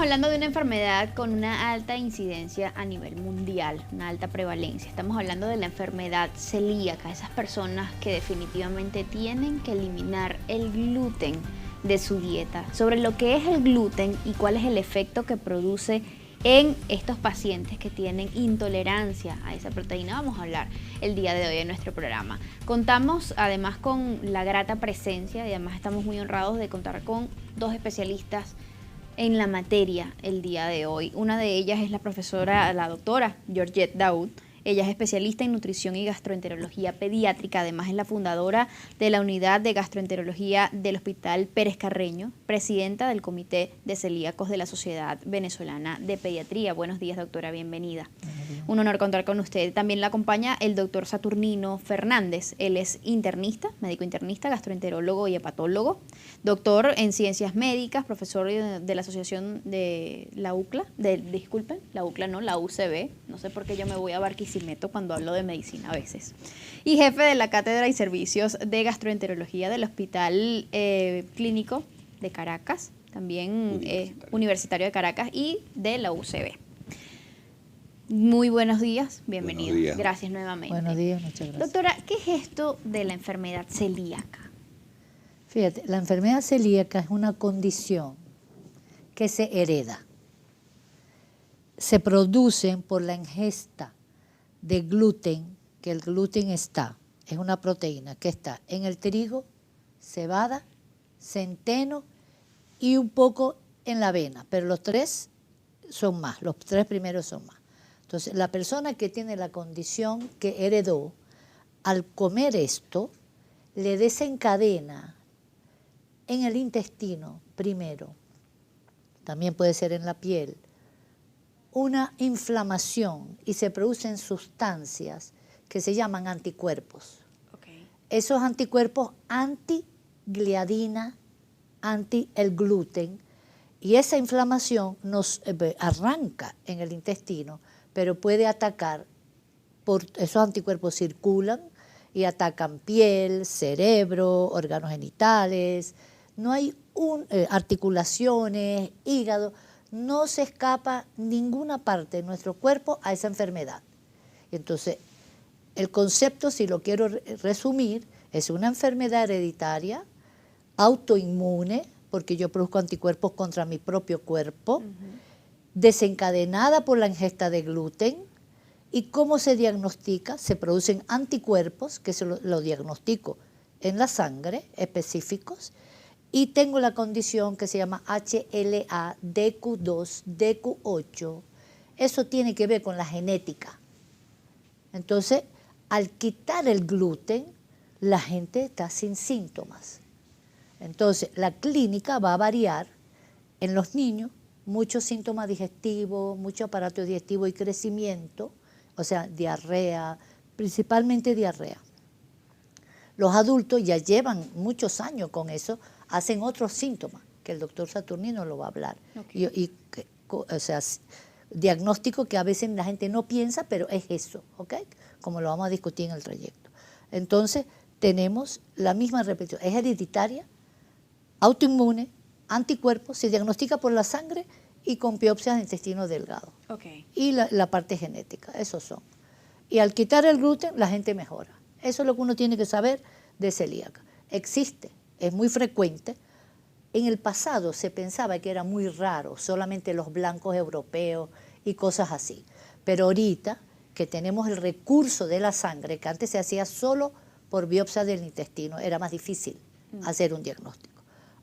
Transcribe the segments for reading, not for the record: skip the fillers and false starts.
hablando de una enfermedad con una alta incidencia a nivel mundial, una alta prevalencia. Estamos hablando de la enfermedad celíaca, esas personas que definitivamente tienen que eliminar el gluten de su dieta. Sobre lo que es el gluten y cuál es el efecto que produce en estos pacientes que tienen intolerancia a esa proteína, vamos a hablar el día de hoy en nuestro programa. Contamos además con la grata presencia y además estamos muy honrados de contar con dos especialistas en la materia el día de hoy. Una de ellas es la doctora Georgette Daoud. Ella es especialista en nutrición y gastroenterología pediátrica, además es la fundadora de la unidad de gastroenterología del Hospital Pérez Carreño, presidenta del Comité de Celíacos de la Sociedad Venezolana de Pediatría. Buenos días, doctora, bienvenida. Un honor contar con usted. También la acompaña el doctor Saturnino Fernández. Él es internista, médico internista, gastroenterólogo y hepatólogo, doctor en ciencias médicas, profesor de la asociación de la UCLA, la UCB, no sé por qué yo me voy a Barquisimeto cuando hablo de medicina a veces, y jefe de la cátedra y servicios de gastroenterología del Hospital Clínico de Caracas, también universitario de Caracas y de la UCB. Muy buenos días, bienvenido. Buenos días. Gracias nuevamente. Buenos días, muchas gracias. Doctora, ¿qué es esto de la enfermedad celíaca? Fíjate, la enfermedad celíaca es una condición que se hereda. Se producen por la ingesta de gluten, que el gluten es una proteína que está en el trigo, cebada, centeno y un poco en la avena, pero los tres primeros son más. Entonces, la persona que tiene la condición que heredó, al comer esto, le desencadena en el intestino primero, también puede ser en la piel, una inflamación y se producen sustancias que se llaman anticuerpos. Okay. Esos anticuerpos anti-gliadina, anti el gluten, y esa inflamación nos arranca en el intestino, pero puede atacar, esos anticuerpos circulan y atacan piel, cerebro, órganos genitales, no hay articulaciones, hígado, no se escapa ninguna parte de nuestro cuerpo a esa enfermedad. Entonces, el concepto, si lo quiero resumir, es una enfermedad hereditaria, autoinmune, porque yo produzco anticuerpos contra mi propio cuerpo, desencadenada por la ingesta de gluten. ¿Y cómo se diagnostica? Se producen anticuerpos, que se lo diagnostico en la sangre, específicos, y tengo la condición que se llama HLA, DQ2, DQ8. Eso tiene que ver con la genética. Entonces, al quitar el gluten, la gente está sin síntomas. Entonces, la clínica va a variar en los niños, muchos síntomas digestivos, mucho aparato digestivo y crecimiento, o sea, diarrea, principalmente diarrea. Los adultos ya llevan muchos años con eso, hacen otros síntomas, que el doctor Saturnino lo va a hablar. Okay. O sea, diagnóstico que a veces la gente no piensa, pero es eso, ¿ok? Como lo vamos a discutir en el trayecto. Entonces, tenemos la misma repetición, es hereditaria, autoinmune, anticuerpos, se diagnostica por la sangre y con biopsias de intestino delgado. Okay. Y la parte genética, esos son. Y al quitar el gluten, la gente mejora. Eso es lo que uno tiene que saber de celíaca. Existe, es muy frecuente. En el pasado se pensaba que era muy raro, solamente los blancos europeos y cosas así. Pero ahorita que tenemos el recurso de la sangre, que antes se hacía solo por biopsia del intestino, era más difícil hacer un diagnóstico.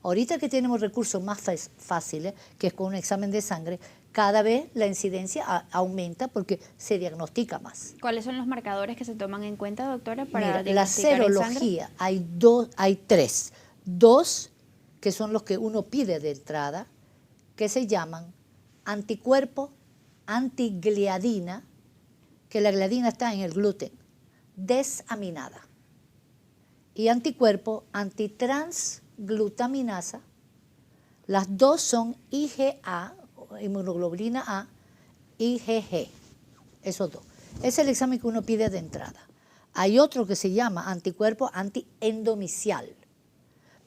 Ahorita que tenemos recursos más fáciles, que es con un examen de sangre, cada vez la incidencia aumenta porque se diagnostica más. ¿Cuáles son los marcadores que se toman en cuenta, doctora, para la serología? Hay tres. Dos, que son los que uno pide de entrada, que se llaman anticuerpos antigliadina, que la gliadina está en el gluten, desaminada, y anticuerpos antitransglutaminasa. Las dos son IgA, inmunoglobulina A, IgG, esos dos. Es el examen que uno pide de entrada. Hay otro que se llama anticuerpo antiendomicial,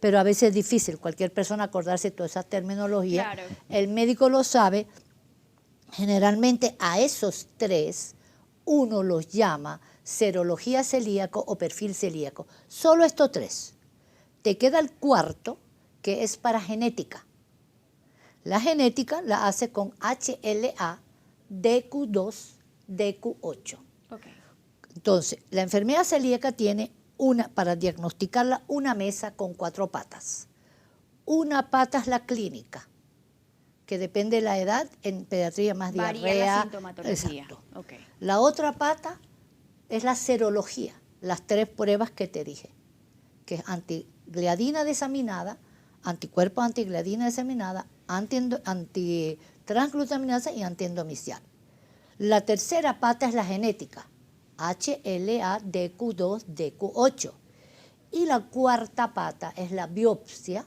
pero a veces es difícil cualquier persona acordarse de toda esa terminología. Claro. El médico lo sabe. Generalmente a esos tres uno los llama serología celíaco o perfil celíaco. Solo estos tres. Te queda el cuarto, que es para genética. La genética la hace con HLA, DQ2, DQ8. Okay. Entonces, la enfermedad celíaca tiene para diagnosticarla, una mesa con 4 patas. Una pata es la clínica, que depende de la edad, en pediatría más Varía diarrea. la sintomatología. Exacto. Okay. La otra pata es la serología, las 3 pruebas que te dije, que es antigliadina desaminada, anticuerpos antigliadina desaminada, antitransglutaminasa y antiendomicial. La tercera pata es la genética, HLA, DQ2, DQ8. Y la cuarta pata es la biopsia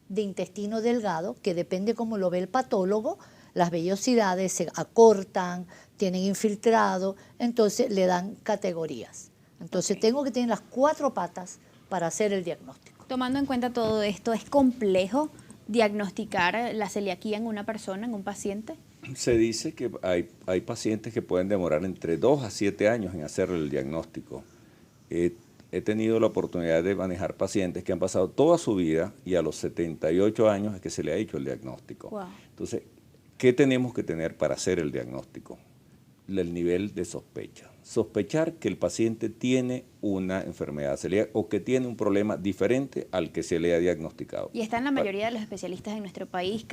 de intestino delgado, que depende cómo lo ve el patólogo, las vellosidades se acortan, tienen infiltrado, entonces le dan categorías. Entonces tengo que tener las 4 patas para hacer el diagnóstico. Tomando en cuenta todo esto, ¿es complejo diagnosticar la celiaquía en una persona, en un paciente? Se dice que hay pacientes que pueden demorar entre 2 a 7 años en hacerle el diagnóstico. He tenido la oportunidad de manejar pacientes que han pasado toda su vida y a los 78 años es que se le ha hecho el diagnóstico. Wow. Entonces, ¿qué tenemos que tener para hacer el diagnóstico? El nivel de sospecha. Sospechar que el paciente tiene una enfermedad celíaca o que tiene un problema diferente al que se le ha diagnosticado. Y están la mayoría de los especialistas en nuestro país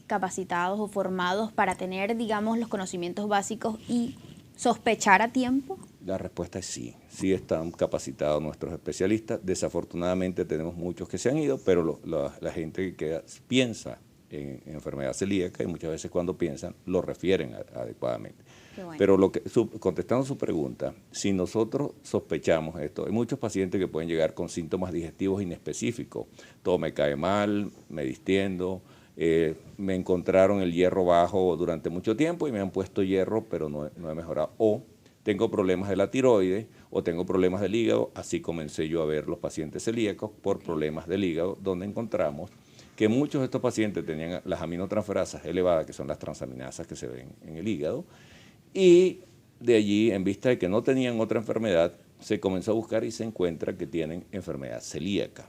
capacitados o formados para tener, digamos, los conocimientos básicos y sospechar a tiempo. La respuesta es sí. Sí están capacitados nuestros especialistas. Desafortunadamente tenemos muchos que se han ido, pero la gente que piensa en enfermedad celíaca y muchas veces cuando piensan lo refieren adecuadamente. Bueno. Pero contestando su pregunta, si nosotros sospechamos esto, hay muchos pacientes que pueden llegar con síntomas digestivos inespecíficos. Todo me cae mal, me distiendo, me encontraron el hierro bajo durante mucho tiempo y me han puesto hierro, pero no he mejorado. O tengo problemas de la tiroides o tengo problemas del hígado. Así comencé yo a ver los pacientes celíacos por problemas del hígado, donde encontramos que muchos de estos pacientes tenían las aminotransferasas elevadas, que son las transaminasas que se ven en el hígado, y de allí, en vista de que no tenían otra enfermedad, se comenzó a buscar y se encuentra que tienen enfermedad celíaca.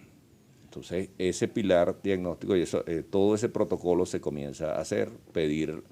Entonces, ese pilar diagnóstico y todo ese protocolo se comienza a hacer, pedir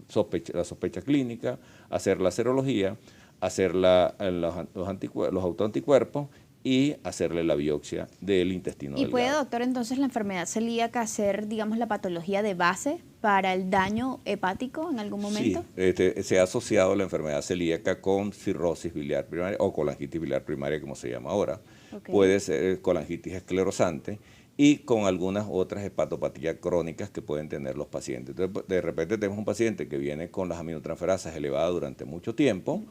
la sospecha clínica, hacer la serología, hacer los autoanticuerpos y hacerle la biopsia del intestino delgado. ¿Y puede, doctor, entonces la enfermedad celíaca ser, digamos, la patología de base para el daño hepático en algún momento? Sí, se ha asociado la enfermedad celíaca con cirrosis biliar primaria o colangitis biliar primaria, como se llama ahora. Okay. Puede ser colangitis esclerosante y con algunas otras hepatopatías crónicas que pueden tener los pacientes. Entonces, de repente tenemos un paciente que viene con las aminotransferasas elevadas durante mucho tiempo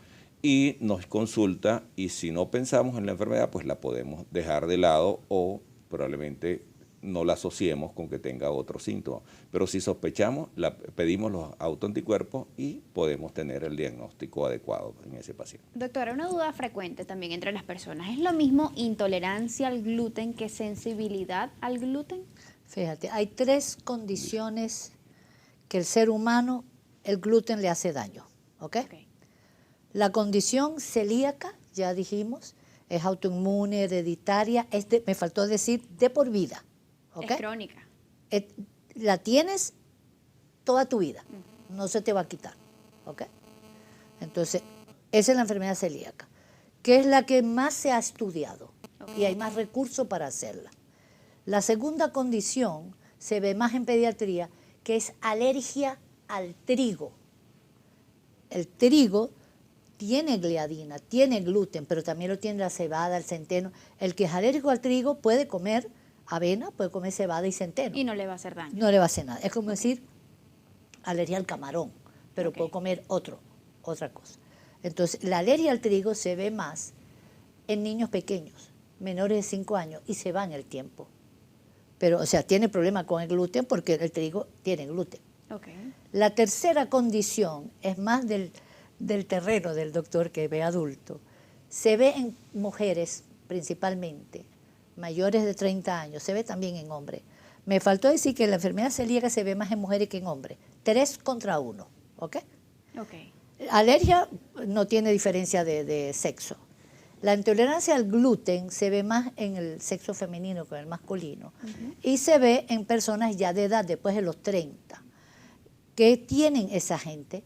y nos consulta, y si no pensamos en la enfermedad, pues la podemos dejar de lado o probablemente no la asociemos con que tenga otro síntoma. Pero si sospechamos, pedimos los autoanticuerpos y podemos tener el diagnóstico adecuado en ese paciente. Doctora, una duda frecuente también entre las personas. ¿Es lo mismo intolerancia al gluten que sensibilidad al gluten? Fíjate, hay 3 condiciones que el ser humano, el gluten le hace daño, ¿ok? La condición celíaca, ya dijimos, es autoinmune, hereditaria, me faltó decir de por vida. ¿Okay? Es crónica. La tienes toda tu vida, no se te va a quitar. ¿Okay? Entonces, esa es la enfermedad celíaca, que es la que más se ha estudiado y hay más recursos para hacerla. La segunda condición se ve más en pediatría, que es alergia al trigo. El trigo tiene gliadina, tiene gluten, pero también lo tiene la cebada, el centeno. El que es alérgico al trigo puede comer avena, puede comer cebada y centeno. Y no le va a hacer daño. No le va a hacer nada. Es como decir alergia al camarón, pero puedo comer otra cosa. Entonces, la alergia al trigo se ve más en niños pequeños, menores de 5 años, y se va en el tiempo. Pero, o sea, tiene problema con el gluten porque el trigo tiene gluten. La tercera condición es más del terreno del doctor que ve adulto. Se ve en mujeres principalmente mayores de 30 años, se ve también en hombres. Me faltó decir que la enfermedad celíaca se ve más en mujeres que en hombres. 3 contra 1, ¿ok? Alergia no tiene diferencia de sexo. La intolerancia al gluten se ve más en el sexo femenino que en el masculino. Y se ve en personas ya de edad, después de los 30. ¿Qué tienen esa gente?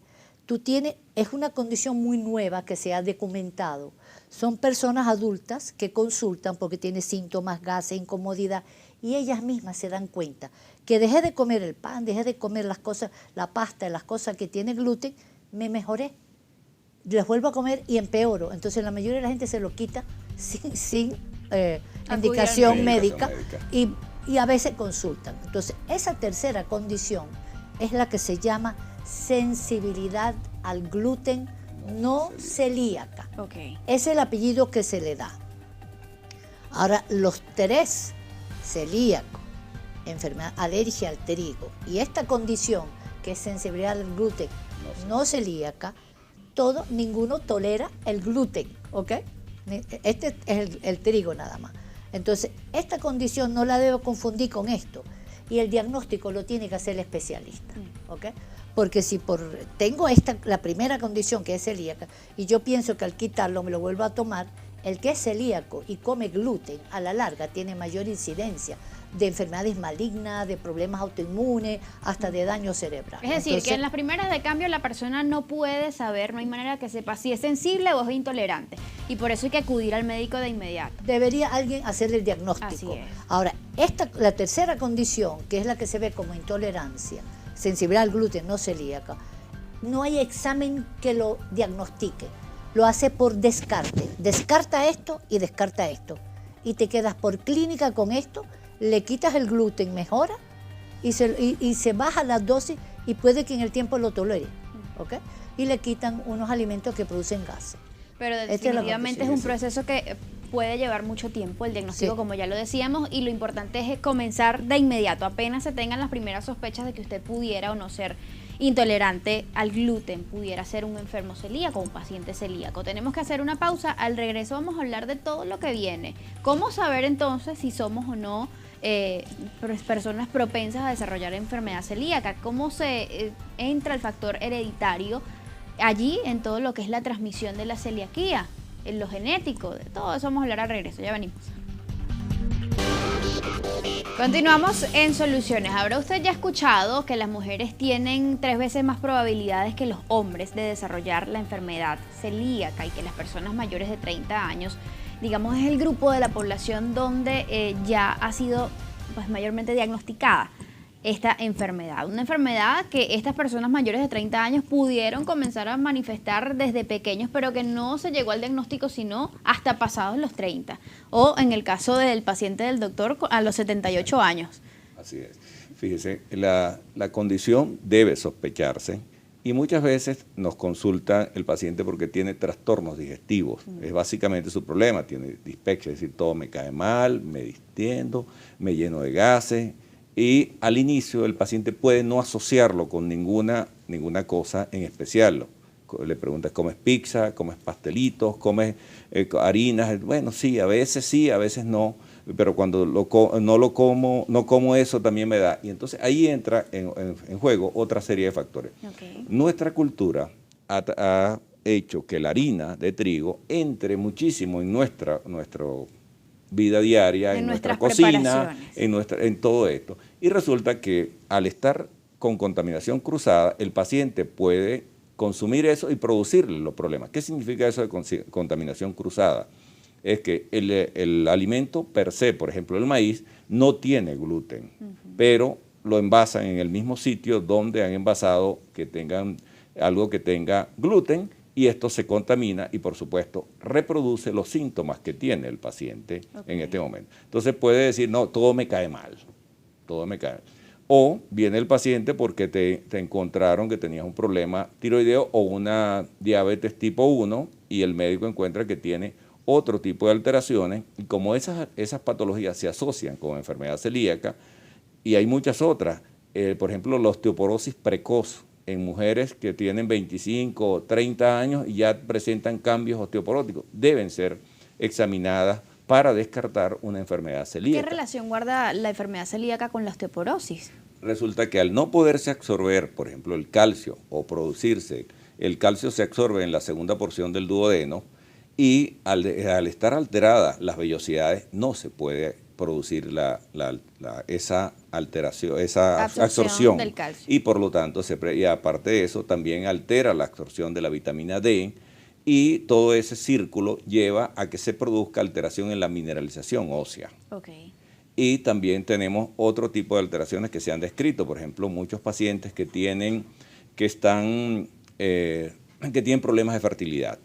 Es una condición muy nueva que se ha documentado. Son personas adultas que consultan porque tienen síntomas, gases, incomodidad, y ellas mismas se dan cuenta que dejé de comer el pan, dejé de comer las cosas, la pasta, las cosas que tienen gluten, me mejoré. Les vuelvo a comer y empeoro. Entonces la mayoría de la gente se lo quita sin indicación médica y a veces consultan. Entonces esa tercera condición es la que se llama sensibilidad al gluten no celíaca. Es el apellido que se le da. Ahora, los 3, celíaco, enfermedad, alergia al trigo, y esta condición que es sensibilidad al gluten no celíaca, ninguno tolera el gluten, ¿ok? Este es el trigo nada más. Entonces, esta condición no la debo confundir con esto, y el diagnóstico lo tiene que hacer el especialista, ¿ok? Porque si tengo la primera condición que es celíaca, y yo pienso que al quitarlo me lo vuelvo a tomar, el que es celíaco y come gluten, a la larga tiene mayor incidencia de enfermedades malignas, de problemas autoinmunes, hasta de daño cerebral. Es decir, que en las primeras de cambio la persona no puede saber, no hay manera que sepa si es sensible o es intolerante. Y por eso hay que acudir al médico de inmediato. Debería alguien hacerle el diagnóstico. Así es. Ahora, la tercera condición, que es la que se ve como intolerancia, sensibilidad al gluten no celíaca, no hay examen que lo diagnostique. Lo hace por descarte. Descarta esto y descarta esto. Y te quedas por clínica con esto, le quitas el gluten, mejora y se baja la dosis y puede que en el tiempo lo tolere, ¿ok? Y le quitan unos alimentos que producen gases. Pero definitivamente es un proceso que puede llevar mucho tiempo, el diagnóstico, como ya lo decíamos, y lo importante es comenzar de inmediato, apenas se tengan las primeras sospechas de que usted pudiera o no ser intolerante al gluten, pudiera ser un enfermo celíaco, un paciente celíaco. Tenemos que hacer una pausa, al regreso vamos a hablar de todo lo que viene. ¿Cómo saber entonces si somos o no personas propensas a desarrollar enfermedad celíaca? ¿Cómo se entra el factor hereditario allí en todo lo que es la transmisión de la celiaquía, en lo genético? De todo eso vamos a hablar al regreso, ya venimos. Continuamos en Soluciones. ¿Habrá usted ya escuchado que las mujeres tienen 3 veces más probabilidades que los hombres de desarrollar la enfermedad celíaca y que las personas mayores de 30 años, digamos, es el grupo de la población donde ya ha sido pues mayormente diagnosticada esta enfermedad? Una enfermedad que estas personas mayores de 30 años pudieron comenzar a manifestar desde pequeños, pero que no se llegó al diagnóstico sino hasta pasados los 30, o en el caso del paciente del doctor a los 78 años. Así es. Fíjese, la condición debe sospecharse y muchas veces nos consulta el paciente porque tiene trastornos digestivos. Es básicamente su problema, tiene dispepsia, es decir, todo me cae mal, me distiendo, me lleno de gases. Y al inicio el paciente puede no asociarlo con ninguna cosa en especial. Le preguntas, ¿comes pizza? ¿Comes pastelitos? ¿Comes harinas? Bueno, sí, a veces no, pero cuando no como eso también me da. Y entonces ahí entra en juego otra serie de factores. Okay. Nuestra cultura ha hecho que la harina de trigo entre muchísimo en nuestra vida diaria, en nuestra cocina, en todo esto. Y resulta que al estar con contaminación cruzada, el paciente puede consumir eso y producirle los problemas. ¿Qué significa eso de contaminación cruzada? Es que el alimento per se, por ejemplo el maíz, no tiene gluten, pero lo envasan en el mismo sitio donde han envasado que tengan algo que tenga gluten, y esto se contamina y, por supuesto, reproduce los síntomas que tiene el paciente en este momento. Entonces puede decir, no, todo me cae mal, todo me cae mal. O viene el paciente porque te encontraron que tenías un problema tiroideo o una diabetes tipo 1 y el médico encuentra que tiene otro tipo de alteraciones, y como esas patologías se asocian con enfermedad celíaca, y hay muchas otras, por ejemplo, la osteoporosis precoz, en mujeres que tienen 25 o 30 años y ya presentan cambios osteoporóticos, deben ser examinadas para descartar una enfermedad ¿Qué celíaca. relación guarda la enfermedad celíaca con la osteoporosis? Resulta que al no poderse absorber, por ejemplo, el calcio o producirse, el calcio se absorbe en la segunda porción del duodeno y al estar alteradas las vellosidades no se puede producir esa alteración, esa absorción del calcio. Y por lo tanto, y aparte de eso, también altera la absorción de la vitamina D y todo ese círculo lleva a que se produzca alteración en la mineralización ósea. Okay. Y también tenemos otro tipo de alteraciones que se han descrito, por ejemplo, muchos pacientes que tienen problemas de fertilidad.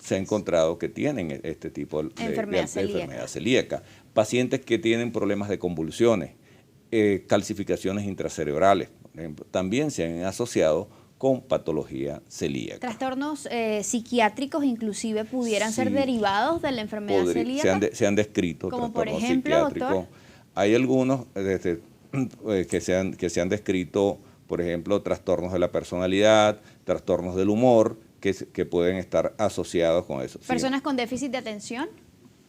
Se ha encontrado que tienen este tipo de enfermedad celíaca. Pacientes que tienen problemas de convulsiones, calcificaciones intracerebrales, por ejemplo, también se han asociado con patología celíaca. ¿Trastornos psiquiátricos inclusive pudieran ser derivados de la enfermedad celíaca? Se han descrito como por trastornos ejemplo, psiquiátricos. doctor. Hay algunos que se han descrito, por ejemplo, trastornos de la personalidad, trastornos del humor, que pueden estar asociados con eso. ¿Personas con déficit de atención?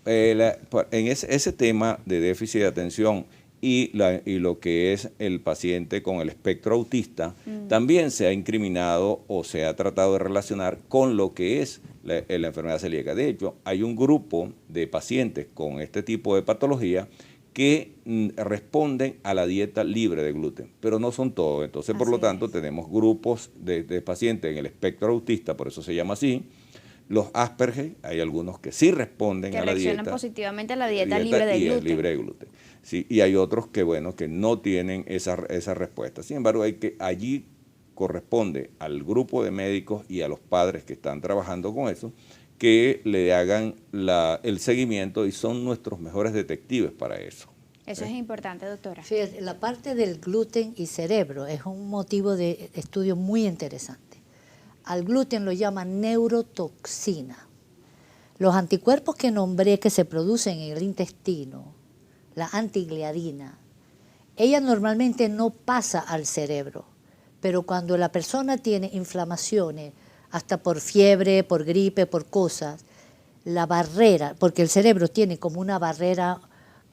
En ese tema de déficit de atención y lo que es el paciente con el espectro autista, también se ha incriminado o se ha tratado de relacionar con lo que es la enfermedad celíaca. De hecho, hay un grupo de pacientes con este tipo de patología que responden a la dieta libre de gluten, pero no son todos. Entonces, por lo tanto, tenemos grupos de pacientes en el espectro autista, por eso se llama así. Los Asperger, hay algunos que sí responden a la dieta. Que reaccionan positivamente a la dieta libre de gluten. Libre de gluten. Sí, y hay otros que no tienen esa respuesta. Sin embargo, allí corresponde al grupo de médicos y a los padres que están trabajando con eso, que le hagan el seguimiento y son nuestros mejores detectives para eso. Eso es importante, doctora. Fíjate, la parte del gluten y cerebro es un motivo de estudio muy interesante. Al gluten lo llaman neurotoxina. Los anticuerpos que nombré que se producen en el intestino, la antigliadina, ella normalmente no pasa al cerebro, pero cuando la persona tiene inflamaciones, hasta por fiebre, por gripe, por cosas, la barrera, porque el cerebro tiene como una barrera,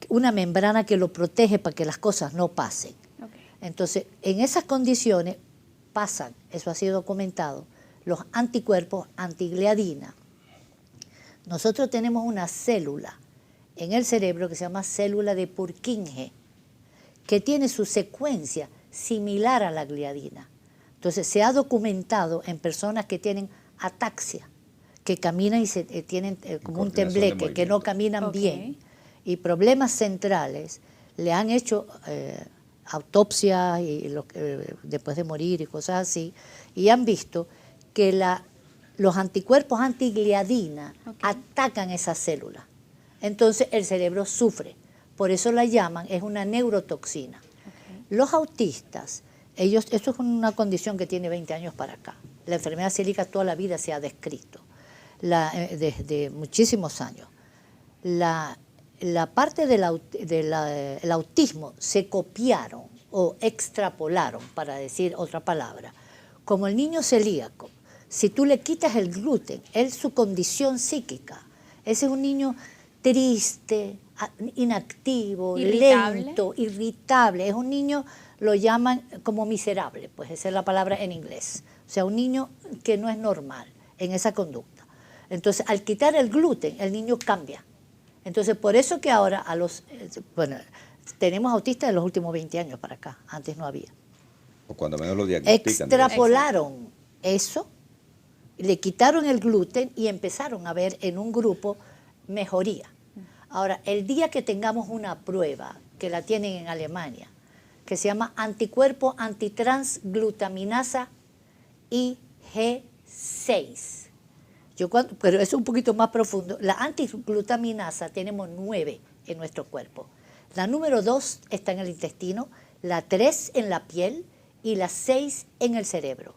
una membrana que lo protege para que las cosas no pasen. Okay. Entonces, en esas condiciones pasan, eso ha sido documentado, los anticuerpos antigliadina. Nosotros tenemos una célula en el cerebro que se llama célula de Purkinje, que tiene su secuencia similar a la gliadina. Entonces, se ha documentado en personas que tienen ataxia, que caminan y tienen como un tembleque, que no caminan bien, y problemas centrales, le han hecho autopsia y después de morir y cosas así, y han visto que los anticuerpos antigliadina atacan esas células. Entonces, el cerebro sufre. Por eso la llaman, es una neurotoxina. Los autistas, esto es una condición que tiene 20 años para acá. La enfermedad celíaca toda la vida se ha descrito, desde muchísimos años. La parte del autismo se copiaron o extrapolaron, para decir otra palabra. Como el niño celíaco, si tú le quitas el gluten, su condición psíquica, ese es un niño triste, inactivo, lento, irritable. Es un niño, lo llaman como miserable, pues esa es la palabra en inglés. O sea, un niño que no es normal en esa conducta. Entonces, al quitar el gluten, el niño cambia. Entonces, por eso que ahora tenemos autistas de los últimos 20 años para acá, antes no había. O cuando menos lo diagnostican. Extrapolaron eso, le quitaron el gluten y empezaron a ver en un grupo mejoría. Ahora, el día que tengamos una prueba, que la tienen en Alemania, que se llama anticuerpo antitransglutaminasa IG6. Pero es un poquito más profundo. La antiglutaminasa tenemos 9 en nuestro cuerpo. La número 2 está en el intestino, la 3 en la piel y la 6 en el cerebro.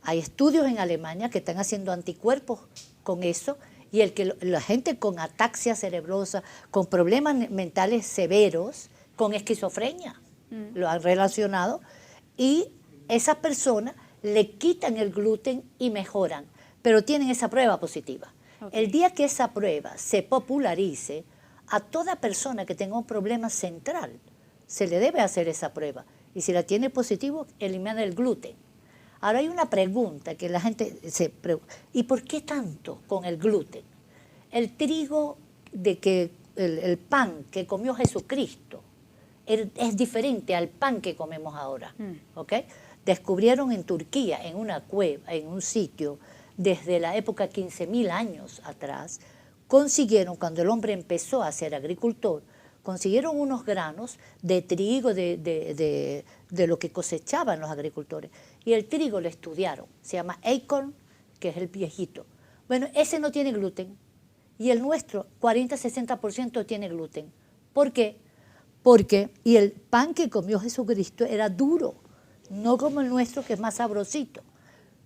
Hay estudios en Alemania que están haciendo anticuerpos con eso, y la gente con ataxia cerebrosa, con problemas mentales severos, con esquizofrenia, lo han relacionado, y esas personas le quitan el gluten y mejoran, pero tienen esa prueba positiva. El día que esa prueba se popularice, A toda persona que tenga un problema central se le debe hacer esa prueba. Y si la tiene positivo, elimina el gluten. Ahora hay una pregunta que la gente se pregunta, ¿y por qué tanto con el gluten? El trigo el pan que comió Jesucristo es diferente al pan que comemos ahora, ¿ok? Descubrieron en Turquía, en una cueva, en un sitio, desde la época 15.000 años atrás, consiguieron, cuando el hombre empezó a ser agricultor, consiguieron unos granos de trigo, de lo que cosechaban los agricultores. Y el trigo lo estudiaron, se llama acorn, que es el viejito. Bueno, ese no tiene gluten. Y el nuestro, 40-60% tiene gluten. ¿Por qué? Y el pan que comió Jesucristo era duro, no como el nuestro que es más sabrosito.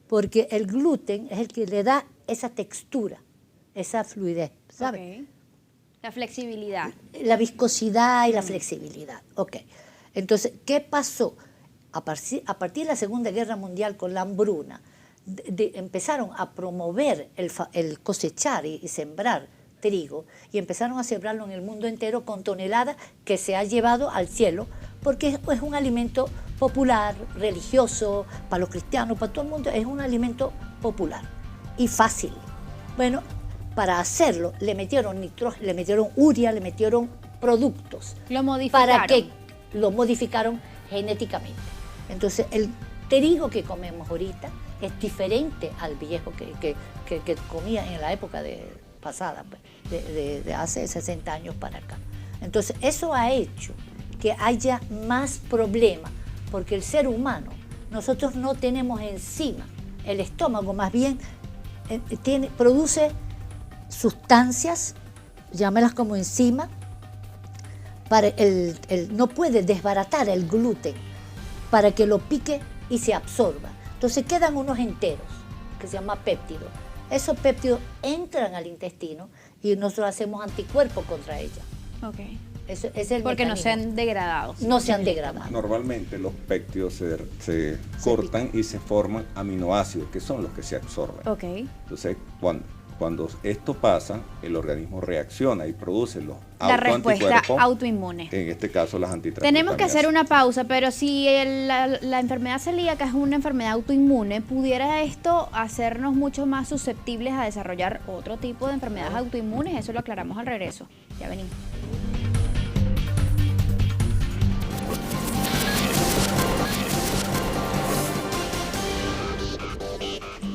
Porque el gluten es el que le da esa textura, esa fluidez, ¿sabes? Okay. La flexibilidad. La viscosidad y la flexibilidad. Ok. Entonces, ¿qué pasó? A partir de la Segunda Guerra Mundial con la hambruna, empezaron a promover el cosechar y sembrar trigo y empezaron a sembrarlo en el mundo entero con toneladas que se ha llevado al cielo porque es un alimento popular, religioso, para los cristianos, para todo el mundo, es un alimento popular y fácil. Bueno, para hacerlo le metieron nitrógeno, le metieron urea, le metieron productos. Lo modificaron. Para que lo modificaron genéticamente. Entonces, el trigo que comemos ahorita es diferente al viejo que comía en la época pasada, de hace 60 años para acá. Entonces, eso ha hecho que haya más problemas, porque el ser humano, nosotros no tenemos enzima. El estómago más bien produce sustancias, llámelas como enzima, no puede desbaratar el gluten para que lo pique y se absorba. Entonces quedan unos enteros, que se llama péptidos. Esos péptidos entran al intestino y nosotros hacemos anticuerpos contra ella. Okay. Ese es el porque mecanismo. No se han degradado. No se han degradado. Normalmente los péptidos se cortan y se forman aminoácidos, que son los que se absorben. Okay. Entonces, cuando esto pasa, el organismo reacciona y produce los la respuesta anticuerpos, autoinmune. En este caso, las antitransglutaminas. Tenemos que hacer una pausa, pero si la enfermedad celíaca es una enfermedad autoinmune, ¿pudiera esto hacernos mucho más susceptibles a desarrollar otro tipo de enfermedades autoinmunes? Eso lo aclaramos al regreso. Ya venimos.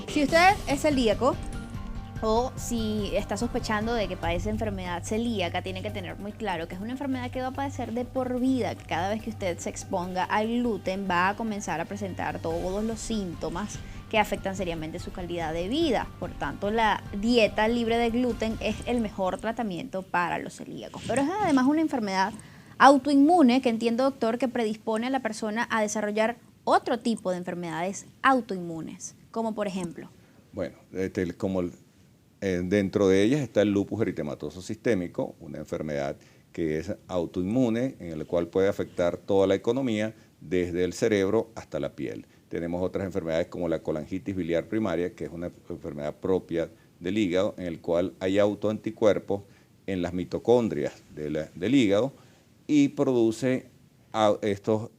Si usted es celíaco, o si está sospechando de que padece enfermedad celíaca, tiene que tener muy claro que es una enfermedad que va a padecer de por vida, que cada vez que usted se exponga al gluten va a comenzar a presentar todos los síntomas que afectan seriamente su calidad de vida. Por tanto, la dieta libre de gluten es el mejor tratamiento para los celíacos. Pero es además una enfermedad autoinmune que entiendo, doctor, que predispone a la persona a desarrollar otro tipo de enfermedades autoinmunes, como por ejemplo. Bueno, dentro de ellas está el lupus eritematoso sistémico, una enfermedad que es autoinmune, en la cual puede afectar toda la economía, desde el cerebro hasta la piel. Tenemos otras enfermedades como la colangitis biliar primaria, que es una enfermedad propia del hígado, en el cual hay autoanticuerpos en las mitocondrias del hígado y produce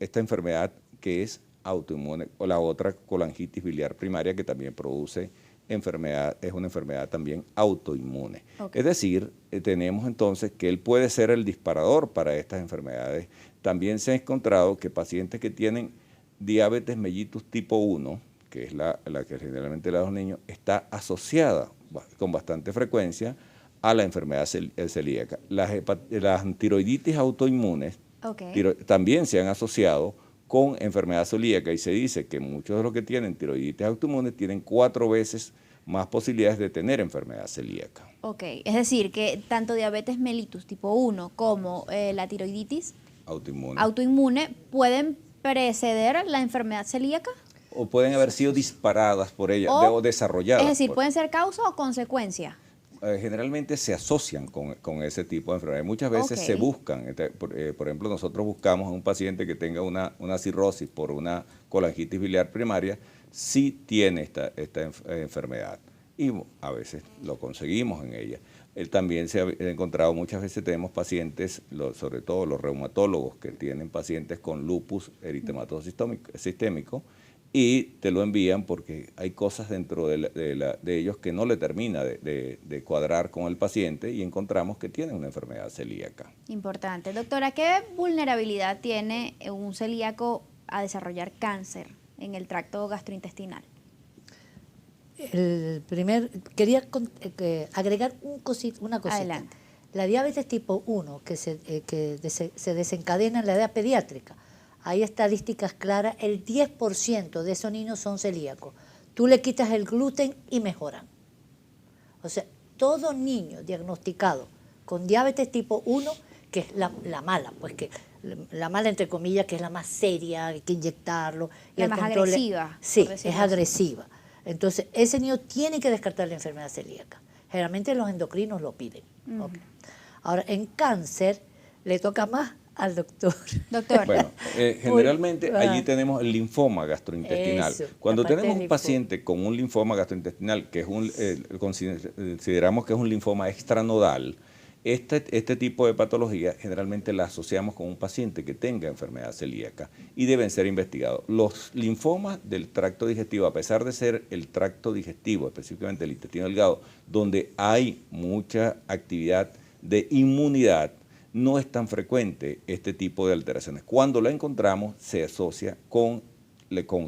esta enfermedad que es autoinmune, o la otra colangitis biliar primaria, que también produce es una enfermedad también autoinmune. Okay. Es decir, tenemos entonces que él puede ser el disparador para estas enfermedades. También se ha encontrado que pacientes que tienen diabetes mellitus tipo 1, que es la que generalmente le da a los niños, está asociada con bastante frecuencia a la enfermedad celíaca. Las tiroiditis autoinmunes también se han asociado con enfermedad celíaca y se dice que muchos de los que tienen tiroiditis autoinmunes tienen 4 veces más posibilidades de tener enfermedad celíaca. Ok, es decir, que tanto diabetes mellitus tipo 1 como la tiroiditis autoinmune pueden preceder la enfermedad celíaca. O pueden haber sido disparadas por ella o desarrolladas. Es decir, pueden ser causa o consecuencia. Generalmente se asocian con ese tipo de enfermedades. Muchas veces se buscan. Por ejemplo, nosotros buscamos a un paciente que tenga una cirrosis por una colangitis biliar primaria, sí tiene esta enfermedad. Y a veces lo conseguimos en ella. También se ha encontrado, muchas veces tenemos pacientes, sobre todo los reumatólogos que tienen pacientes con lupus eritematoso sistémico, y te lo envían porque hay cosas dentro de ellos que no le termina de cuadrar con el paciente, y encontramos que tienen una enfermedad celíaca. Importante. Doctora, ¿qué vulnerabilidad tiene un celíaco a desarrollar cáncer en el tracto gastrointestinal? Quería agregar una cosita. Adelante. La diabetes tipo 1 que se desencadena en la edad pediátrica, hay estadísticas claras, el 10% de esos niños son celíacos. Tú le quitas el gluten y mejoran. O sea, todo niño diagnosticado con diabetes tipo 1, que es la mala, pues que la mala entre comillas, que es la más seria, hay que inyectarlo. Y La el más control agresiva. Sí, es agresiva. Entonces, ese niño tiene que descartar la enfermedad celíaca. Generalmente los endocrinos lo piden. Okay. Ahora, en cáncer le toca más al doctor. Doctor. Bueno, generalmente allí tenemos el linfoma gastrointestinal. Cuando tenemos un paciente con un linfoma gastrointestinal, que es consideramos que es un linfoma extranodal, este tipo de patología generalmente la asociamos con un paciente que tenga enfermedad celíaca y deben ser investigados. Los linfomas del tracto digestivo, a pesar de ser el tracto digestivo, específicamente el intestino delgado, donde hay mucha actividad de inmunidad, no es tan frecuente este tipo de alteraciones. Cuando la encontramos, se asocia con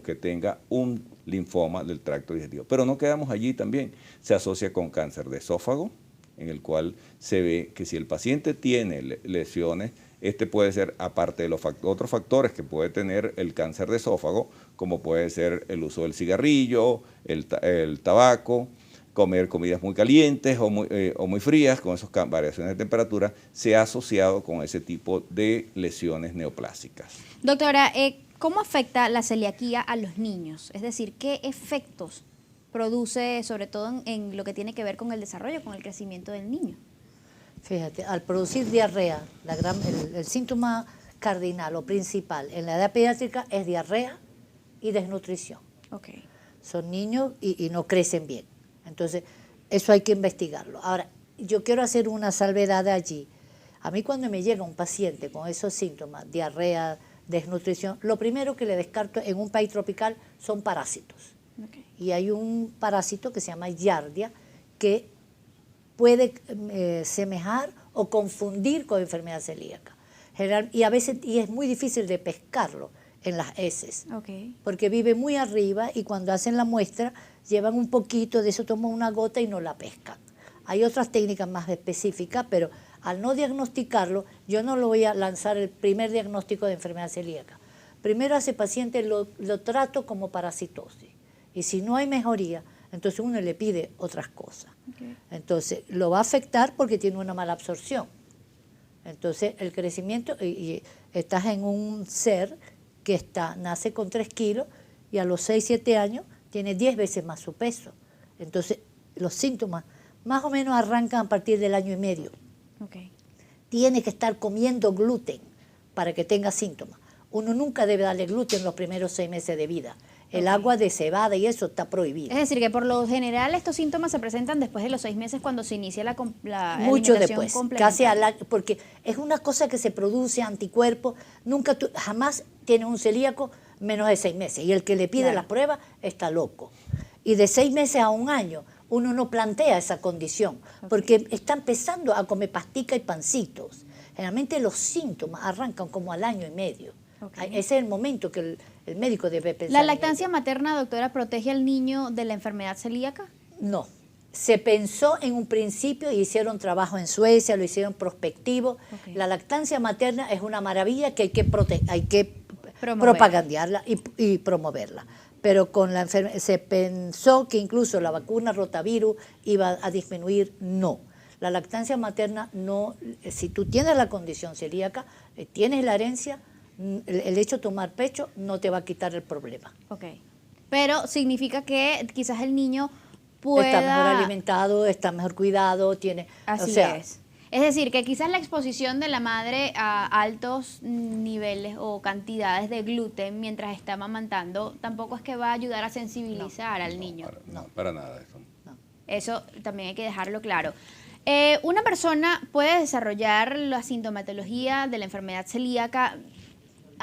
que tenga un linfoma del tracto digestivo. Pero no quedamos allí también. Se asocia con cáncer de esófago, en el cual se ve que si el paciente tiene lesiones, puede ser, aparte de los otros factores que puede tener el cáncer de esófago, como puede ser el uso del cigarrillo, el tabaco, comer comidas muy calientes o muy frías, con esas variaciones de temperatura, se ha asociado con ese tipo de lesiones neoplásicas. Doctora, ¿cómo afecta la celiaquía a los niños? Es decir, ¿qué efectos produce, sobre todo en lo que tiene que ver con el desarrollo, con el crecimiento del niño? Fíjate, al producir diarrea, el síntoma cardinal o principal en la edad pediátrica es diarrea y desnutrición. Okay. Son niños y no crecen bien. Entonces, eso hay que investigarlo. Ahora, yo quiero hacer una salvedad de allí. A mí cuando me llega un paciente con esos síntomas, diarrea, desnutrición, lo primero que le descarto en un país tropical son parásitos. Okay. Y hay un parásito que se llama Giardia que puede semejar o confundir con enfermedad celíaca. Y a veces es muy difícil de pescarlo en las heces, okay, porque vive muy arriba y cuando hacen la muestra llevan un poquito de eso, toman una gota y no la pescan. Hay otras técnicas más específicas, pero al no diagnosticarlo, yo no lo voy a lanzar el primer diagnóstico de enfermedad celíaca. Primero a ese paciente lo trato como parasitosis. Y si no hay mejoría, entonces uno le pide otras cosas. Okay. Entonces lo va a afectar porque tiene una mala absorción. Entonces el crecimiento, y estás en un ser que nace con 3 kilos y a los 6, 7 años tiene 10 veces más su peso. Entonces los síntomas más o menos arrancan a partir del año y medio. Okay. Tiene que estar comiendo gluten para que tenga síntomas. Uno nunca debe darle gluten los primeros 6 meses de vida. El agua de cebada y eso está prohibido. Es decir, que por lo general estos síntomas se presentan después de los 6 meses cuando se inicia la mucho después, casi porque es una cosa que se produce anticuerpos. Jamás tiene un celíaco menos de 6 meses y el que le pide la prueba está loco. Y de 6 meses a 1 año uno no plantea esa condición porque está empezando a comer pastica y pancitos. Generalmente los síntomas arrancan como al año y medio. Okay. Ese es el momento que el médico debe pensar. ¿La lactancia materna, doctora, protege al niño de la enfermedad celíaca? No. Se pensó en un principio y hicieron trabajo en Suecia, lo hicieron prospectivo. Okay. La lactancia materna es una maravilla que hay que propagandearla y promoverla. Pero con la enfermedad se pensó que incluso la vacuna rotavirus iba a disminuir. No. La lactancia materna no. Si tú tienes la condición celíaca, tienes la herencia, el hecho de tomar pecho no te va a quitar el problema. Ok. Pero significa que quizás el niño pueda... Está mejor alimentado, está mejor cuidado, tiene... Así es. Es decir, que quizás la exposición de la madre a altos niveles o cantidades de gluten mientras está amamantando tampoco es que va a ayudar a sensibilizar al niño. Para nada eso. No. Eso también hay que dejarlo claro. Una persona puede desarrollar la sintomatología de la enfermedad celíaca,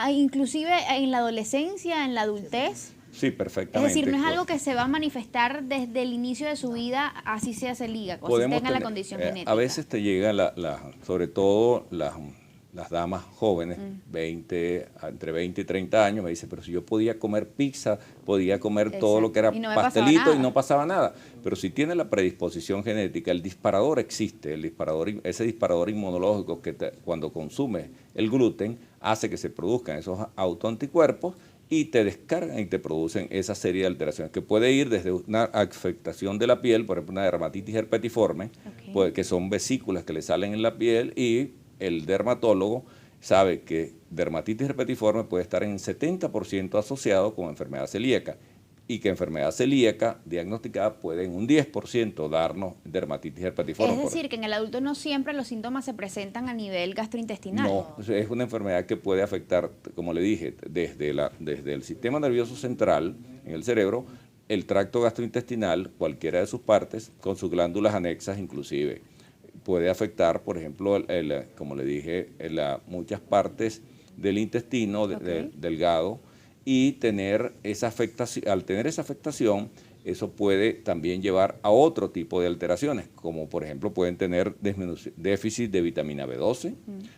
inclusive en la adolescencia, en la adultez. Sí, Es perfectamente. decir, no es algo que se va a manifestar desde el inicio de su vida, así sea celíaco, así tenga la condición genética. A veces te llega, sobre todo las damas jóvenes, entre 20 y 30 años, me dicen, pero si yo podía comer pizza, podía comer todo lo que era Y no me pasaba pastelito y nada. no pasaba nada. Pero si tiene la predisposición genética, el disparador existe, ese disparador inmunológico que cuando consume el gluten hace que se produzcan esos autoanticuerpos y te descargan y te producen esa serie de alteraciones, que puede ir desde una afectación de la piel, por ejemplo, una dermatitis herpetiforme, que son vesículas que le salen en la piel, y el dermatólogo sabe que dermatitis herpetiforme puede estar en 70% asociado con enfermedad celíaca, y que enfermedad celíaca diagnosticada puede en un 10% darnos dermatitis herpetiforme. Es decir, que en el adulto no siempre los síntomas se presentan a nivel gastrointestinal. No, es una enfermedad que puede afectar, como le dije, desde el sistema nervioso central, en el cerebro, el tracto gastrointestinal, cualquiera de sus partes, con sus glándulas anexas inclusive. Puede afectar, por ejemplo, como le dije, muchas partes del intestino delgado, y tener esa afectación, al tener esa afectación, eso puede también llevar a otro tipo de alteraciones, como por ejemplo pueden tener déficit de vitamina B12,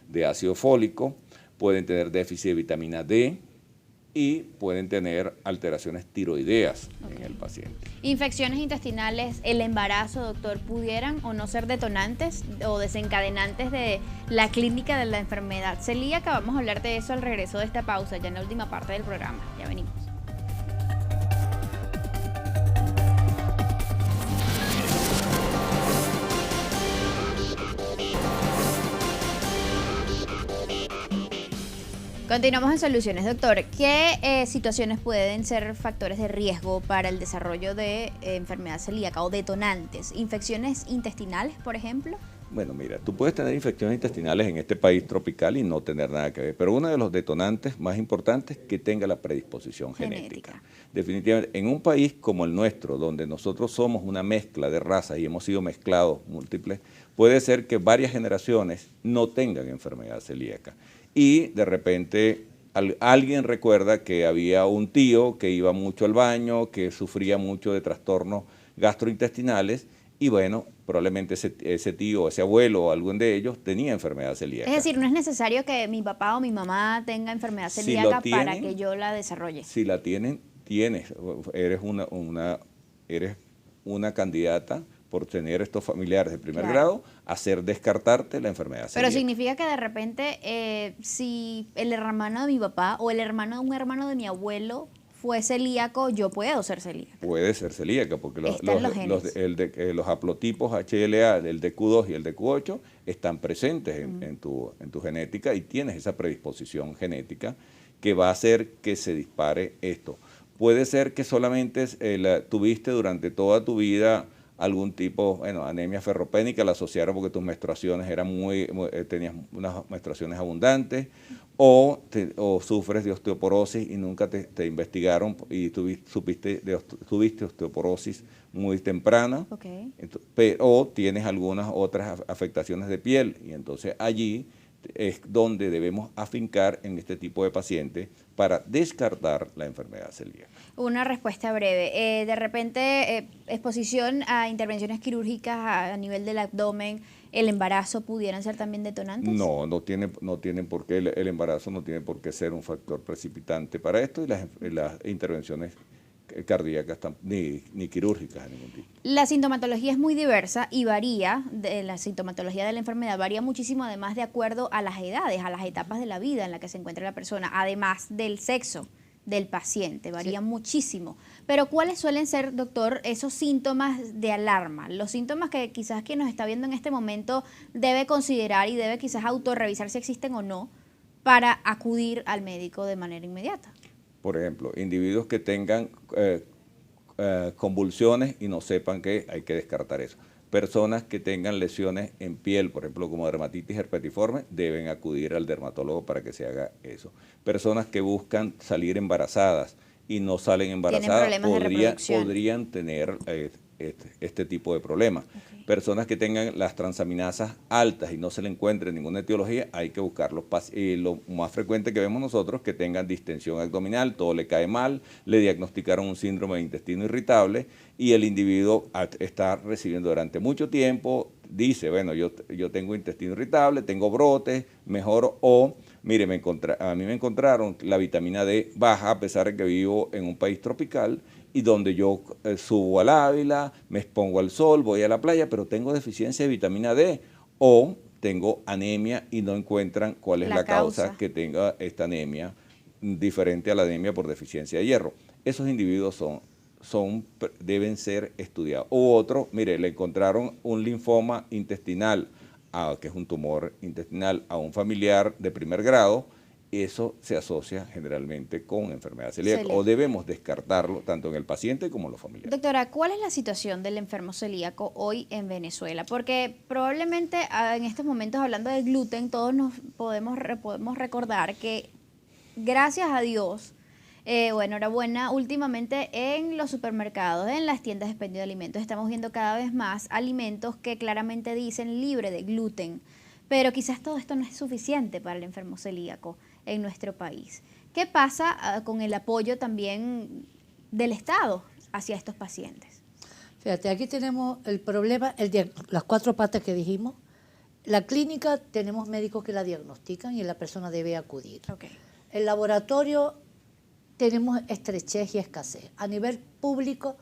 de ácido fólico, pueden tener déficit de vitamina D y pueden tener alteraciones tiroideas en el paciente. Infecciones intestinales, el embarazo, doctor, ¿pudieran o no ser detonantes o desencadenantes de la clínica de la enfermedad celíaca? Vamos a hablar de eso al regreso de esta pausa, ya en la última parte del programa. Ya venimos. Continuamos en Soluciones, doctor. ¿Qué situaciones pueden ser factores de riesgo para el desarrollo de enfermedad celíaca o detonantes? ¿Infecciones intestinales, por ejemplo? Bueno, mira, tú puedes tener infecciones intestinales en este país tropical y no tener nada que ver, pero uno de los detonantes más importantes es que tenga la predisposición genética. Definitivamente, en un país como el nuestro, donde nosotros somos una mezcla de razas y hemos sido mezclados múltiples, puede ser que varias generaciones no tengan enfermedad celíaca. Y de repente alguien recuerda que había un tío que iba mucho al baño, que sufría mucho de trastornos gastrointestinales, y bueno, probablemente ese tío o ese abuelo o algún de ellos tenía enfermedad celíaca. Es decir, no es necesario que mi papá o mi mamá tenga enfermedad celíaca para que yo la desarrolle. Si la tienen, eres una candidata por tener estos familiares de primer grado, hacer descartarte la enfermedad celíaca. Pero significa que de repente, si el hermano de mi papá o el hermano de un hermano de mi abuelo fue celíaco, yo puedo ser celíaca. Puede ser celíaca, porque los haplotipos HLA, el DQ2 y el DQ8, están presentes en tu genética, y tienes esa predisposición genética que va a hacer que se dispare esto. Puede ser que solamente tuviste durante toda tu vida algún tipo, anemia ferropénica, la asociaron porque tus menstruaciones eran tenías unas menstruaciones abundantes, o sufres de osteoporosis y nunca te investigaron y tuviste osteoporosis muy temprana, o tienes algunas otras afectaciones de piel, y entonces allí es donde debemos afincar en este tipo de pacientes para descartar la enfermedad celíaca. Una respuesta breve. De repente, exposición a intervenciones quirúrgicas a nivel del abdomen, ¿el embarazo pudieran ser también detonantes? No tienen por qué, el embarazo no tiene por qué ser un factor precipitante para esto, y las intervenciones cardíacas ni quirúrgicas de ningún tipo. La sintomatología es muy diversa y la sintomatología de la enfermedad varía muchísimo, además de acuerdo a las edades, a las etapas de la vida en la que se encuentra la persona, además del sexo del paciente, varía muchísimo. Pero ¿cuáles suelen ser, doctor, esos síntomas de alarma? Los síntomas que quizás quien nos está viendo en este momento debe considerar y debe quizás autorrevisar si existen o no para acudir al médico de manera inmediata. Por ejemplo, individuos que tengan convulsiones y no sepan que hay que descartar eso. Personas que tengan lesiones en piel, por ejemplo, como dermatitis herpetiforme, deben acudir al dermatólogo para que se haga eso. Personas que buscan salir embarazadas y no salen embarazadas podrían tener este tipo de problemas. Ok. Personas que tengan las transaminasas altas y no se le encuentre ninguna etiología, hay que buscarlos. Y lo más frecuente que vemos nosotros, que tengan distensión abdominal, todo le cae mal, le diagnosticaron un síndrome de intestino irritable y el individuo está recibiendo durante mucho tiempo, dice, bueno, yo tengo intestino irritable, tengo brotes, mejor, o mire, a mí me encontraron la vitamina D baja a pesar de que vivo en un país tropical y donde yo subo al Ávila, me expongo al sol, voy a la playa, pero tengo deficiencia de vitamina D o tengo anemia y no encuentran cuál es la causa que tenga esta anemia diferente a la anemia por deficiencia de hierro. Esos individuos deben ser estudiados. O otro, mire, le encontraron un linfoma intestinal, que es un tumor intestinal, a un familiar de primer grado. Eso se asocia generalmente con enfermedad celíaca o debemos descartarlo tanto en el paciente como en los familiares. Doctora, ¿cuál es la situación del enfermo celíaco hoy en Venezuela? Porque probablemente en estos momentos, hablando del gluten, todos nos podemos recordar que gracias a Dios, enhorabuena, últimamente en los supermercados, en las tiendas de expendio de alimentos, estamos viendo cada vez más alimentos que claramente dicen libre de gluten. Pero quizás todo esto no es suficiente para el enfermo celíaco en nuestro país. ¿Qué pasa con el apoyo también del Estado hacia estos pacientes? Fíjate, aquí tenemos el problema, las 4 patas que dijimos. La clínica, tenemos médicos que la diagnostican y la persona debe acudir. Okay. El laboratorio, tenemos estrechez y escasez. A nivel público,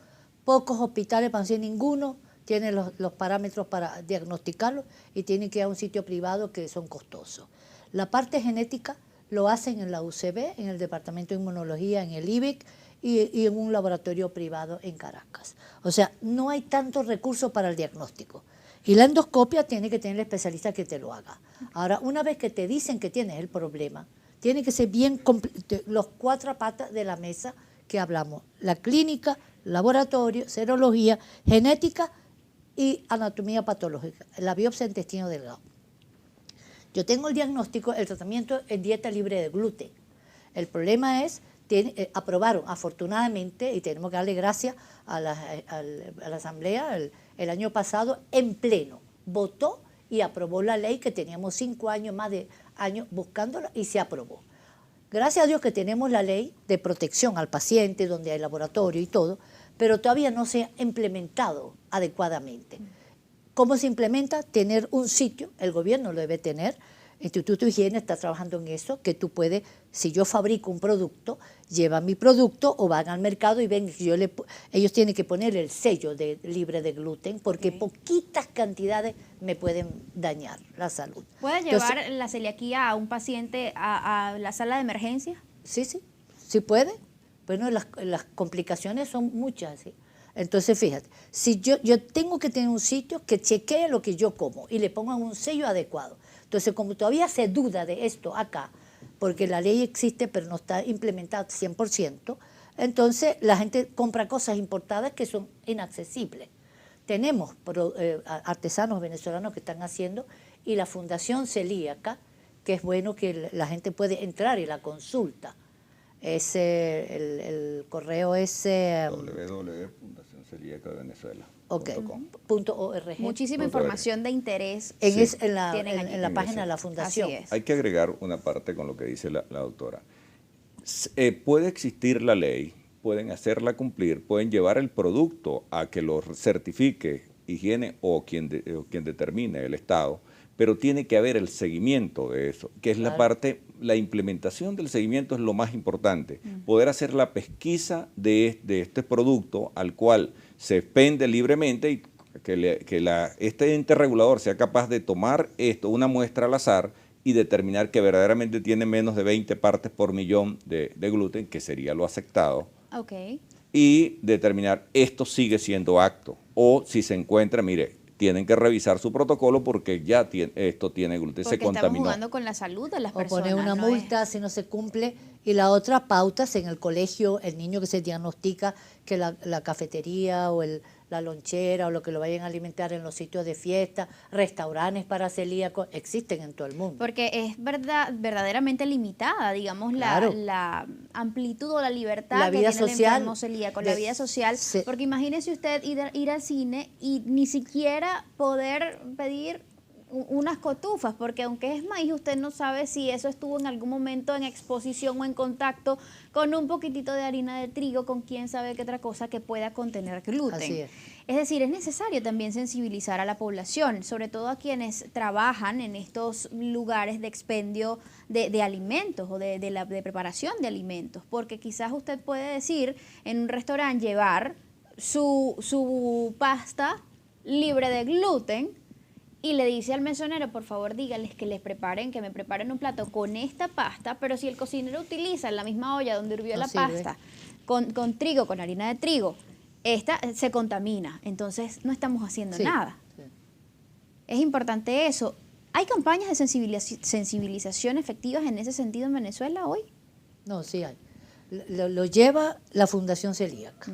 pocos hospitales, para no decir ninguno, tiene los parámetros para diagnosticarlo y tiene que ir a un sitio privado que son costosos. La parte genética lo hacen en la UCB, en el Departamento de Inmunología, en el IBIC y en un laboratorio privado en Caracas. O sea, no hay tantos recursos para el diagnóstico. Y la endoscopia tiene que tener el especialista que te lo haga. Ahora, una vez que te dicen que tienes el problema, tiene que ser bien los 4 patas de la mesa que hablamos. La clínica, laboratorio, serología, genética y anatomía patológica, la biopsia de intestino delgado. Yo tengo el diagnóstico, el tratamiento en dieta libre de gluten. El problema es, aprobaron afortunadamente, y tenemos que darle gracias a la Asamblea el año pasado, en pleno, votó y aprobó la ley que teníamos 5 años, más de años buscándola y se aprobó. Gracias a Dios que tenemos la ley de protección al paciente, donde hay laboratorio y todo, pero todavía no se ha implementado adecuadamente. ¿Cómo se implementa? Tener un sitio, el gobierno lo debe tener, el Instituto de Higiene está trabajando en eso, que tú puedes, si yo fabrico un producto, lleva mi producto o van al mercado y ven que ellos tienen que poner el sello de libre de gluten, porque poquitas cantidades me pueden dañar la salud. ¿Puede llevar la celiaquía a un paciente a la sala de emergencia? Sí, sí puede. Bueno, las complicaciones son muchas, ¿sí? Entonces, fíjate, si yo tengo que tener un sitio que chequee lo que yo como y le pongan un sello adecuado. Entonces, como todavía se duda de esto acá, porque la ley existe pero no está implementada 100%, entonces la gente compra cosas importadas que son inaccesibles. Tenemos artesanos venezolanos que están haciendo y la Fundación Celíaca, que es bueno que la gente puede entrar y la consulta. El correo es www.fundacioncelíacadevenezuela.com. Muchísima información de interés en la página de la fundación. Hay que agregar una parte con lo que dice la doctora. Puede existir la ley, pueden hacerla cumplir, pueden llevar el producto a que lo certifique higiene o quien determine el Estado, pero tiene que haber el seguimiento de eso, que es la parte, la implementación del seguimiento es lo más importante. Poder hacer la pesquisa de este producto al cual se vende libremente y que este ente regulador sea capaz de tomar una muestra al azar y determinar que verdaderamente tiene menos de 20 partes por millón de gluten, que sería lo aceptado. Okay. Y determinar esto sigue siendo apto. O si se encuentra, mire, tienen que revisar su protocolo porque ya esto tiene gluten, porque se contaminó. Estamos jugando con la salud de las personas. O poner una multa si no se cumple. Y la otra, pautas en el colegio, el niño que se diagnostica que la cafetería o la lonchera o lo que lo vayan a alimentar en los sitios de fiesta, restaurantes para celíacos, existen en todo el mundo. Porque es verdaderamente limitada, digamos, Claro. la amplitud o la libertad La que vida tiene el social enfermo celíaco, la vida social. se- Porque imagínese usted ir al cine y ni siquiera poder pedir unas cotufas, porque aunque es maíz, usted no sabe si eso estuvo en algún momento en exposición o en contacto con un poquitito de harina de trigo, con quién sabe qué otra cosa que pueda contener gluten. Así es. Es decir, es necesario también sensibilizar a la población, sobre todo a quienes trabajan en estos lugares de expendio de alimentos o de preparación de alimentos, porque quizás usted puede decir en un restaurante llevar su pasta libre de gluten y le dice al mesonero, por favor dígales que me preparen un plato con esta pasta, pero si el cocinero utiliza la misma olla donde hirvió No la sirve. pasta con trigo, con harina de trigo, esta se contamina, entonces no estamos haciendo Sí, nada. sí. Es importante eso. ¿Hay campañas de sensibilización efectivas en ese sentido en Venezuela hoy? No, sí hay. Lo lleva la Fundación Celíaca.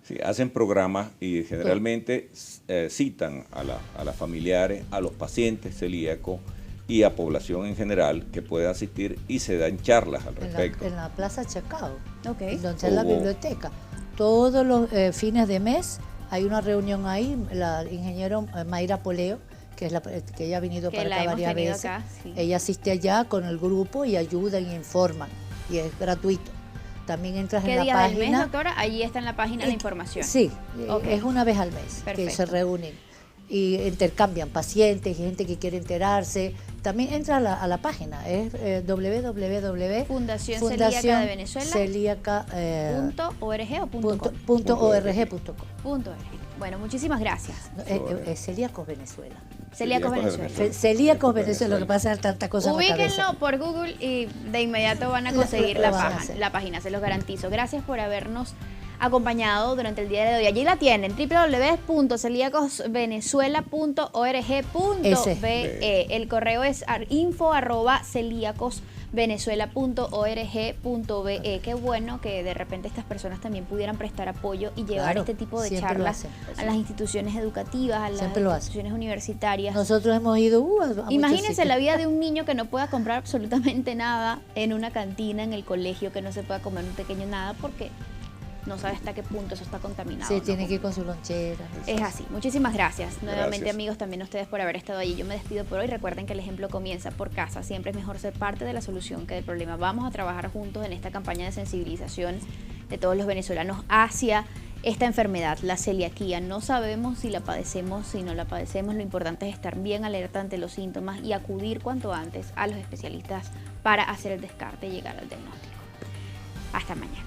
Sí, hacen programas y generalmente citan a las familiares, a los pacientes celíacos y a población en general que pueda asistir y se dan charlas al respecto. En la Plaza Chacao, Ok. donde está la Hubo- biblioteca. Todos los fines de mes hay una reunión ahí, la ingeniero Mayra Poleo, que ella ha venido Que para la acá hemos varias tenido veces. acá, sí. Ella asiste allá con el grupo y ayudan y informan, y es gratuito. También entras ¿Qué en la días del mes, página. doctora? Allí está en la página la información. Sí, Ok. es una vez al mes que Perfecto. se reúnen y intercambian pacientes y gente que quiere enterarse. También entra a la página, es www. Fundación Celíaca de Venezuela. Celíaca, .org o .org.com. .org. Bueno, muchísimas gracias. Celíacos Venezuela. Celíacos Venezuela. Celíacos Venezuela, lo que pasa es tanta cosa en la cabeza. Ubíquenlo por Google y de inmediato van a conseguir Lo van a hacer. la página, se los garantizo. Gracias por habernos acompañado durante el día de hoy. Allí la tienen, www.celiacosvenezuela.org.be. El correo es info@celiacosvenezuela.org.be. Qué bueno que de repente estas personas también pudieran prestar apoyo y llevar Claro, este tipo de siempre lo charlas hacen. a las instituciones educativas, a las Siempre lo hacen. instituciones universitarias. Nosotros hemos ido a muchos Imagínense sitios. la vida de un niño que no pueda comprar absolutamente nada en una cantina, en el colegio, que no se pueda comer un pequeño nada porque no sabe hasta qué punto eso está contaminado. Sí, ¿no? tiene que ir con su lonchera. Es así. Muchísimas gracias. Nuevamente, Gracias. amigos, también a ustedes por haber estado allí. Yo me despido por hoy. Recuerden que el ejemplo comienza por casa. Siempre es mejor ser parte de la solución que del problema. Vamos a trabajar juntos en esta campaña de sensibilización de todos los venezolanos hacia esta enfermedad, la celiaquía. No sabemos si la padecemos, si no la padecemos. Lo importante es estar bien alerta ante los síntomas y acudir cuanto antes a los especialistas para hacer el descarte y llegar al diagnóstico. Hasta mañana.